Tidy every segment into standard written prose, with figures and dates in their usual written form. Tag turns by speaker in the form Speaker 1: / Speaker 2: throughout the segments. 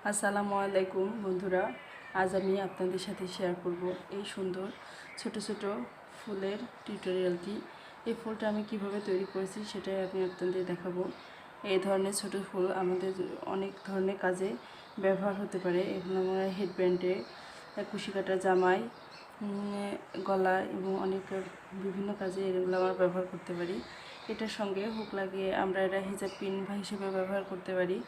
Speaker 1: আসসালামু আলাইকুম বন্ধুরা, আজ আমি আপনাদের সাথে শেয়ার করব এই সুন্দর ছোট ছোট ফুলের টিউটোরিয়ালটি। এই ফুলটা আমি কিভাবে তৈরি করেছি সেটাই আমি আপনাদের দেখাবো। এই ধরনের ছোট ফুল আমাদের অনেক ধরনের কাজে ব্যবহার হতে পারে। এগুলো আমরা হেডব্যান্ডে, কুশি কাটা জামায়, গলা এবং অনেক বিভিন্ন কাজে এগুলো আমরা ব্যবহার করতে পারি। এটার সঙ্গে হুক লাগিয়ে আমরা এটা হিজাব পিন হিসেবে ব্যবহার করতে পারি।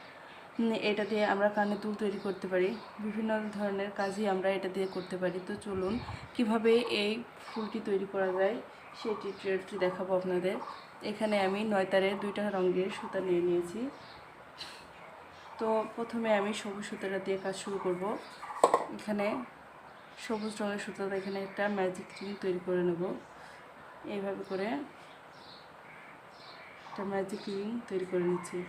Speaker 1: এটা দিয়ে আমরা কানের দুল তৈরি করতে পারি। বিভিন্ন ধরনের কাজই আমরা এটা দিয়ে করতে পারি। তো চলুন কিভাবে এই ফুলটি তৈরি করা যায় সেই টিউটোরিয়ালটি দেখাবো আপনাদের। এখানে আমি 9 তারের 2টা রঙের সুতা নিয়ে নিয়েছি। তো প্রথমে আমি সবুজ সুতাটা দিয়ে কাজ শুরু করব। এখানে সবুজ রঙের সুতাটা এখানে একটা ম্যাজিক রিং তৈরি করে নেব। এইভাবে করে একটা ম্যাজিক রিং তৈরি করে নিচ্ছি।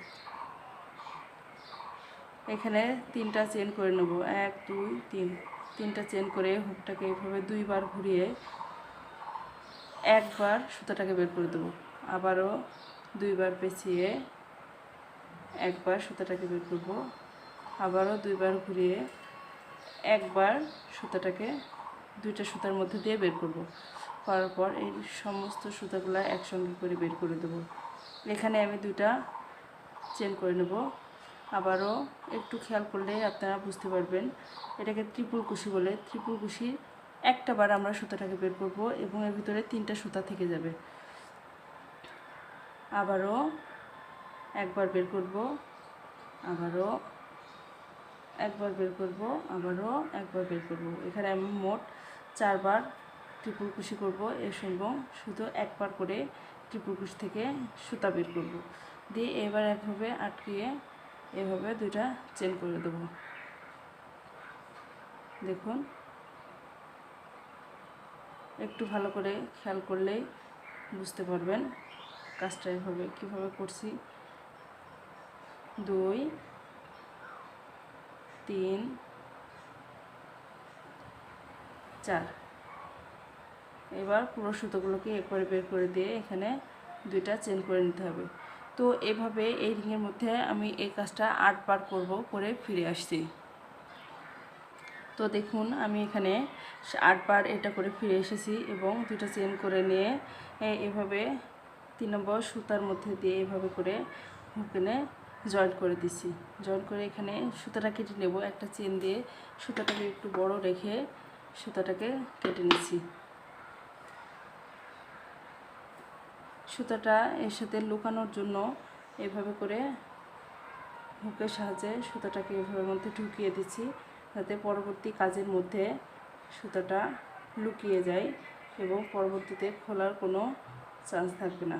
Speaker 1: এখানে 3টা চেন করে নেব, 1 2 3। 3টা চেন করে হুকটাকে এইভাবে 2বার ঘুরিয়ে একবার সুতাটাকে বের করে দেবো। আবারও 2বার পেঁচিয়ে একবার সুতাটাকে বের করব। আবারও 2বার ঘুরিয়ে একবার সুতাটাকে 2টা সুতার মধ্যে দিয়ে বের করব। করার পর এই সমস্ত সুতাগুলো একসঙ্গে করে বের করে দেবো। এখানে আমি 2টা চেন করে নেব। আবারও একটু খেয়াল করলে আপনারা বুঝতে পারবেন, এটাকে ত্রিপুল কুশি বলে। ত্রিপুল কুশি একটা বার আমরা সুতাটাকে বের করব এবং এর ভিতরে 3টা সুতা থেকে যাবে। আবারও একবার বের করব, আবারও একবার বের করব, আবারও একবার বের করব। এখানে আমি মোট 4বার ত্রিপুল কুশি করব। এর সঙ্গে শুধু একবার করে ত্রিপুল কুশি থেকে সুতা বের করব। দিয়ে এবার একভাবে আটকিয়ে এভাবে 2টা চেন করে দেব। দেখুন, একটু ভালো করে খেয়াল করলেই বুঝতে পারবেন কাজটা এভাবে কীভাবে করছি। 2 3 4। এবার পুরো সুতোগুলোকে একবারে বের করে দিয়ে এখানে 2টা চেন করে নিতে হবে। তো এভাবে এই রিংয়ের মধ্যে আমি এই কাজটা 8বার করব, করে ফিরে আসছি। তো দেখুন, আমি এখানে 8বার এটা করে ফিরে এসেছি এবং 2টা চেন করে নিয়ে এভাবে 3 নম্বর সুতার মধ্যে দিয়ে এভাবে করে এখানে জয়েন্ট করে দিছি। জয়েন্ট করে এখানে সুতাটা কেটে নেব। একটা চেন দিয়ে সুতাটাকে একটু বড় রেখে সুতাটাকে কেটে নিচ্ছি। সুতাটা এর সাথে লুকানোর জন্য এভাবে করে হুকের সাহায্যে সুতাটাকে এভাবে মধ্যে ঢুকিয়ে দিচ্ছি, যাতে পরবর্তী কাজের মধ্যে সুতাটা লুকিয়ে যায় এবং পরবর্তীতে খোলার কোনো চান্স থাকবে না।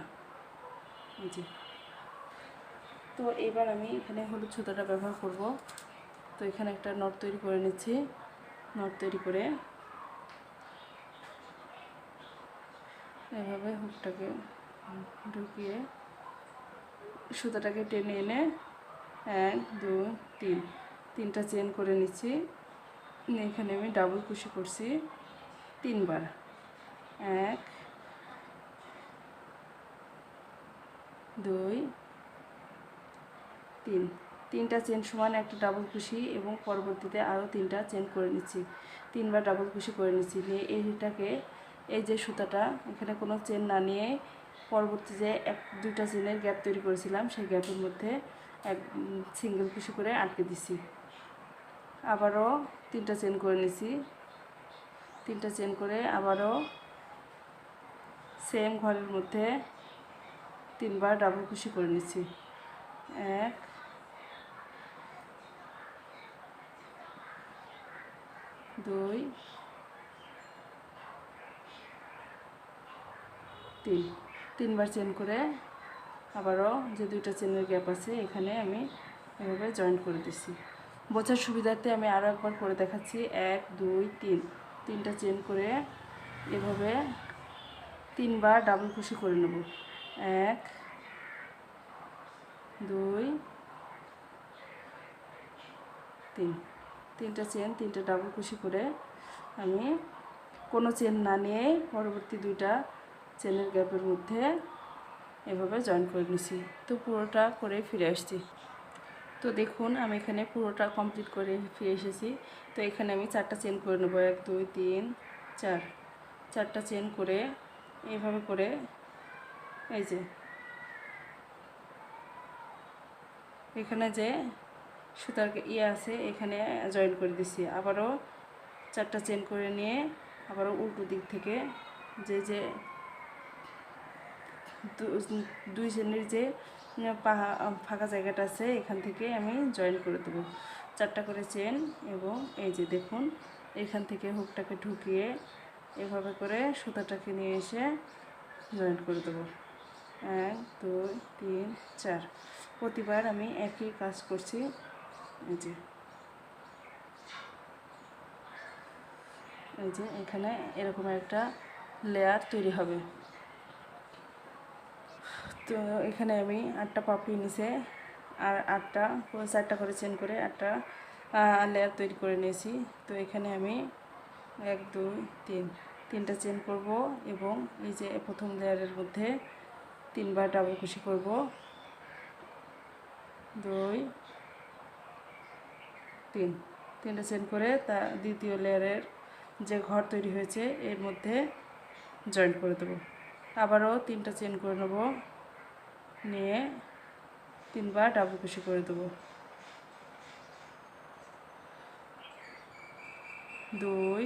Speaker 1: জি। তো এবার আমি এখানে হলুদ সুতাটা ব্যবহার করব। তো এখানে একটা নট তৈরি করে নিচ্ছি। নট তৈরি করে এভাবে হুকটাকে ঢুকিয়ে সুতাটাকে টেনে এনে 1 2 3 3টা চেন করে নিচ্ছি। এখানে আমি ডাবল কুশি করছি 3বার। 1 2 3। 3টা চেন সমান একটা ডাবল কুশি এবং পরবর্তীতে আরও 3টা চেন করে নিচ্ছি। 3বার ডাবল কুশি করে নিচ্ছি। নিয়ে এইটাকে, এই যে সুতাটা এখানে কোনো চেন না নিয়ে পরবর্তী যে 2টা চেনের গ্যাপ তৈরি করেছিলাম সেই গ্যাপের মধ্যে এক সিঙ্গেল কুশি করে আটকে দিছি। আবারও 3টা চেন করে নিছি। 3টা চেন করে আবারও সেম ঘরের মধ্যে 3বার ডাবল কুশি করে নিচ্ছি। 1 2 3। 3বার চেন করে আবারও যে 2টা চেনের গ্যাপ আছে এখানে আমি এভাবে জয়েন্ট করে দিচ্ছি। বোঝার সুবিধার্থে আমি আরও একবার করে দেখাচ্ছি। 1 2 3। 3টা চেন করে এভাবে 3বার ডাবল কুশি করে নেব। 1 2 3। 3টা চেন, 3টা ডাবল কুশি করে আমি কোনো চেন না নিয়ে পরবর্তী 2টা চেনের গ্যাপের মধ্যে এভাবে জয়েন করে নিছি। তো পুরোটা করে ফিরে আসছি। তো দেখুন আমি এখানে পুরোটা কমপ্লিট করে ফিরে এসেছি। তো এখানে আমি 4টা চেন করে নেব, 1 2 3 4, 4টা চেন করে এইভাবে করে এই যে এখানে যে সুতার আছে এখানে জয়েন করে দিছি। আবারও 4টা চেন করে নিয়ে আবারও উল্টো দিক থেকে যে দুই চেনের যে ফাঁকা জায়গাটা আছে এখান থেকে আমি জয়েন করে দেবো 4টা করে চেন। এবং এই যে দেখুন এখান থেকে হুকটাকে ঢুকিয়ে এভাবে করে সুতাটাকে নিয়ে এসে জয়েন করে দেবো 1 2 3 4। প্রতিবার আমি একই কাজ করছি। এই যে এখানে এরকম একটা লেয়ার তৈরি হবে। তো এখানে আমি 8টা পাপড়ি নিচে আর 4টা করে চেন করে 8টা লেয়ার তৈরি করে নিয়েছি। তো এখানে আমি 1 2 3 3টা চেন করব এবং এই যে প্রথম লেয়ারের মধ্যে 3বার ডাবল কুশি করব, 2 3, 3টা চেন করে তা দ্বিতীয় লেয়ারের যে ঘর তৈরি হয়েছে এর মধ্যে জয়েন করে দেবো। আবারও 3টা চেন করে নেব, নিয়ে 3বার ডাবল কুশি করে দেবো, 2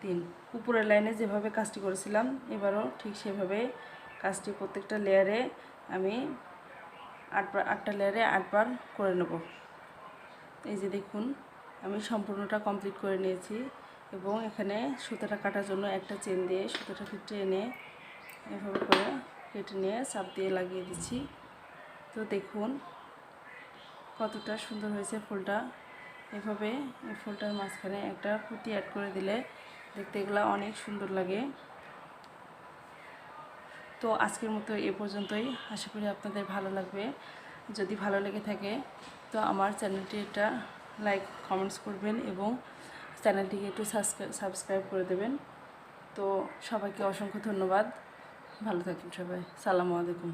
Speaker 1: 3। উপরের লাইনে যেভাবে কাজটি করেছিলাম এবারও ঠিক সেভাবে কাজটি প্রত্যেকটা লেয়ারে আমি 8টা লেয়ারে 8বার করে নেব। এই যে দেখুন আমি সম্পূর্ণটা কমপ্লিট করে নিয়েছি এবং এখানে সুতাটা কাটার জন্য একটা চেন দিয়ে সুতাটাকে টেনে এভাবে করে কেটে নিয়ে চাপ দিয়ে লাগিয়ে দিচ্ছি। তো দেখুন কতটা সুন্দর হয়েছে ফুলটা। এভাবে এই ফুলটার মাঝখানে একটা পুঁতি অ্যাড করে দিলে দেখতে এগুলো অনেক সুন্দর লাগে। তো আজকের মতো এ পর্যন্তই, আশা করি আপনাদের ভালো লাগবে। যদি ভালো লেগে থাকে তো আমার চ্যানেলটি একটা লাইক কমেন্টস করবেন এবং চ্যানেলটিকে একটু সাবস্ক্রাইব করে দেবেন। তো সবাইকে অসংখ্য ধন্যবাদ, ভালো থাকুন সবাই, সালামু আলাইকুম।